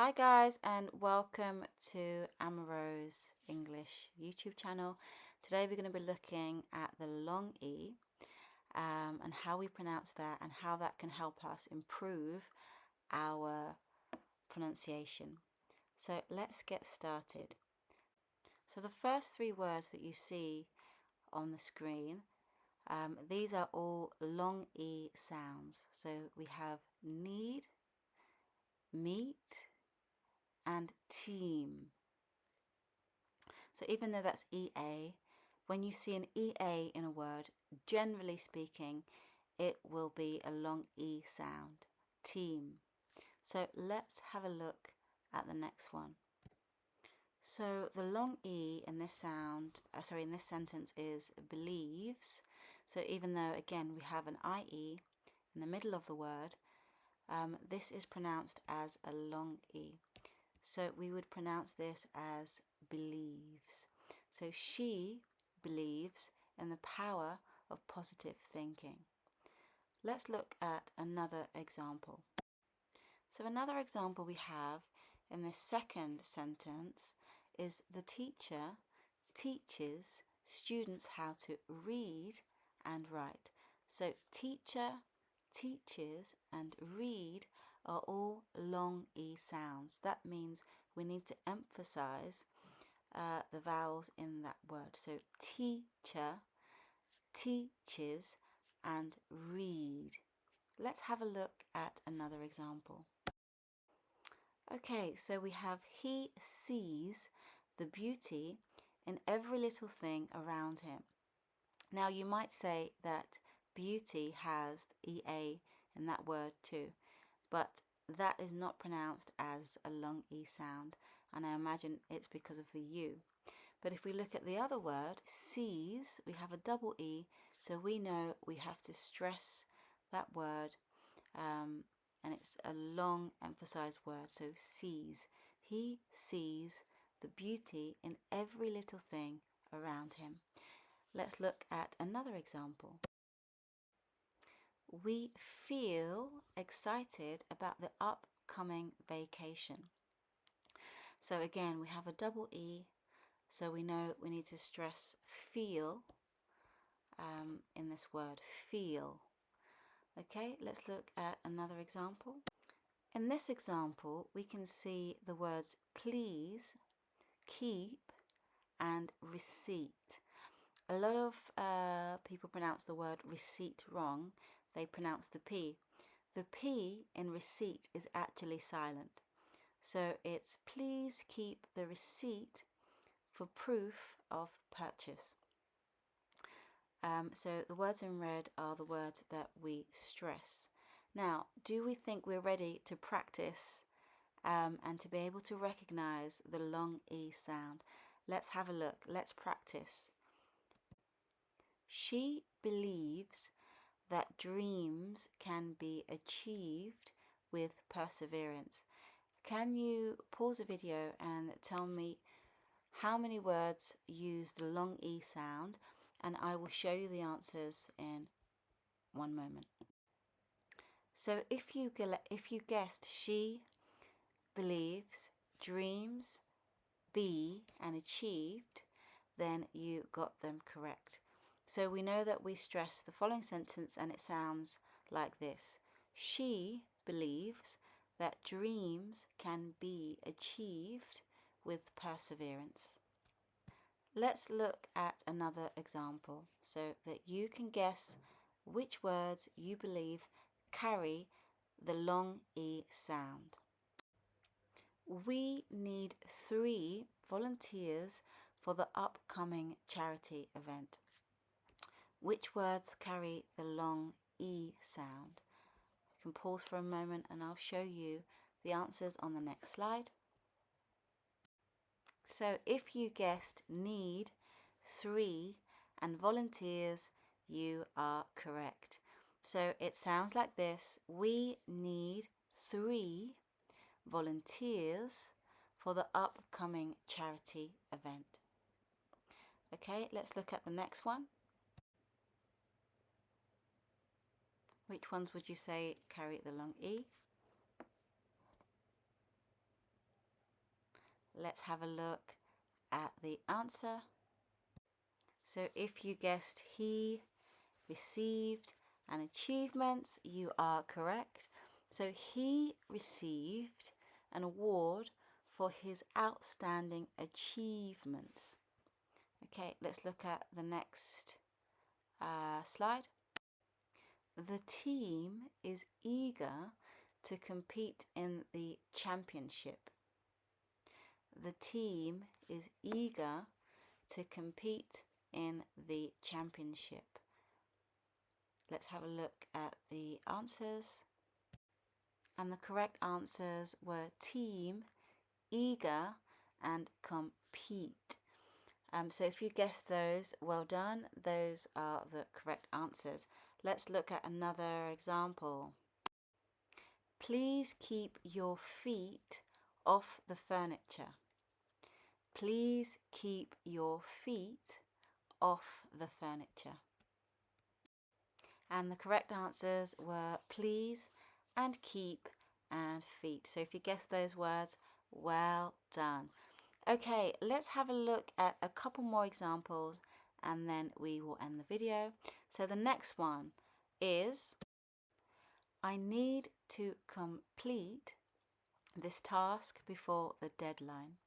Hi guys, and welcome to Amaro's English YouTube channel. Today we're going to be looking at the long E and how we pronounce that and how that can help us improve our pronunciation. So let's get started. So the first three words that you see on the screen, these are all long E sounds. So we have need, meet, and team. So even though that's EA, when you see an EA in a word, generally speaking, it will be a long E sound, team. So let's have a look at the next one. So the long E in this in this sentence is believes. So even though, again, we have an IE in the middle of the word, this is pronounced as a long E. So we would pronounce this as believes. So she believes in the power of positive thinking. Let's look at another example. So another example we have in this second sentence is the teacher teaches students how to read and write. So teacher, teaches, and read are all long E sounds. That means we need to emphasize the vowels in that word. So teacher, teaches, and read. Let's have a look at another example. Okay, so we have he sees the beauty in every little thing around him. Now you might say that beauty has EA in that word too, but that is not pronounced as a long E sound, and I imagine it's because of the U. But if we look at the other word, sees, we have a double E, so we know we have to stress that word, and it's a long emphasized word, so sees. He sees the beauty in every little thing around him. Let's look at another example. We feel excited about the upcoming vacation. So again, we have a double E, so we know we need to stress feel in this word, feel. Okay, let's look at another example. In this example, we can see the words please, keep, and receipt. A lot of people pronounce the word receipt wrong. They pronounce the P. The P in receipt is actually silent. So it's please keep the receipt for proof of purchase. So the words in red are the words that we stress. Now, do we think we're ready to practice and to be able to recognize the long E sound? Let's have a look. Let's practice. She believes that dreams can be achieved with perseverance. Can you pause the video and tell me how many words use the long E sound, and I will show you the answers in one moment. So if you guessed she believes, dreams, be, and achieved, then you got them correct. So we know that we stress the following sentence and it sounds like this. She believes that dreams can be achieved with perseverance. Let's look at another example so that you can guess which words you believe carry the long E sound. We need 3 volunteers for the upcoming charity event. Which words carry the long E sound? You can pause for a moment and I'll show you the answers on the next slide. So if you guessed need, 3, and volunteers, you are correct. So it sounds like this. We need 3 volunteers for the upcoming charity event. Okay, let's look at the next one. Which ones would you say carry the long E? let's have a look at the answer. So if you guessed he received an achievement, you are correct. So he received an award for his outstanding achievements. Okay, let's look at the next slide. The team is eager to compete in the championship. The team is eager to compete in the championship. Let's have a look at the answers. And the correct answers were team, eager, and compete. So if you guessed those, well done. Those are the correct answers. Let's look at another example. Please keep your feet off the furniture. Please keep your feet off the furniture. And the correct answers were please and keep and feet. So if you guessed those words, well done. Okay, let's have a look at a couple more examples and then we will end the video. So the next one is, I need to complete this task before the deadline.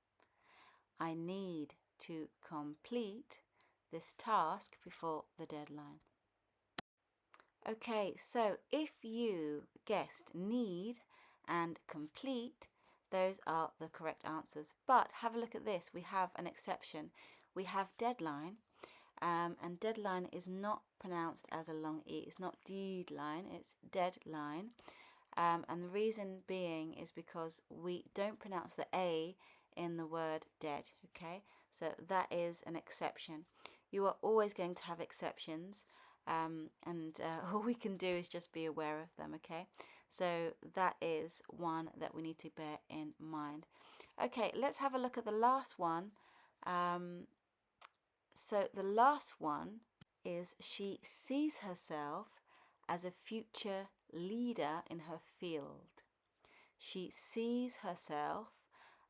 I need to complete this task before the deadline. Okay, so if you guessed need and complete, those are the correct answers. But have a look at this. We have an exception. We have deadline, and deadline is not pronounced as a long E. It's not deadline, it's deadline. And the reason being is because we don't pronounce the A in the word dead, okay? So that is an exception. You are always going to have exceptions, and all we can do is just be aware of them, okay? So that is one that we need to bear in mind. Okay, let's have a look at the last one. So the last one is, she sees herself as a future leader in her field. She sees herself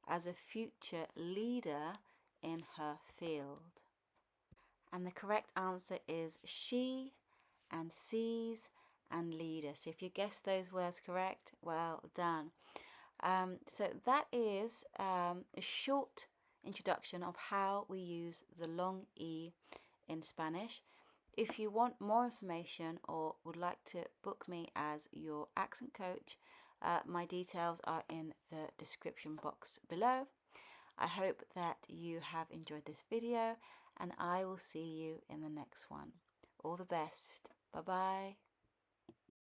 as a future leader in her field. And the correct answer is she and sees and leader. So if you guessed those words correct, well done. So that is a short introduction of how we use the long E in Spanish. If you want more information or would like to book me as your accent coach, my details are in the description box below. I hope that you have enjoyed this video and I will see you in the next one. All the best. Bye bye.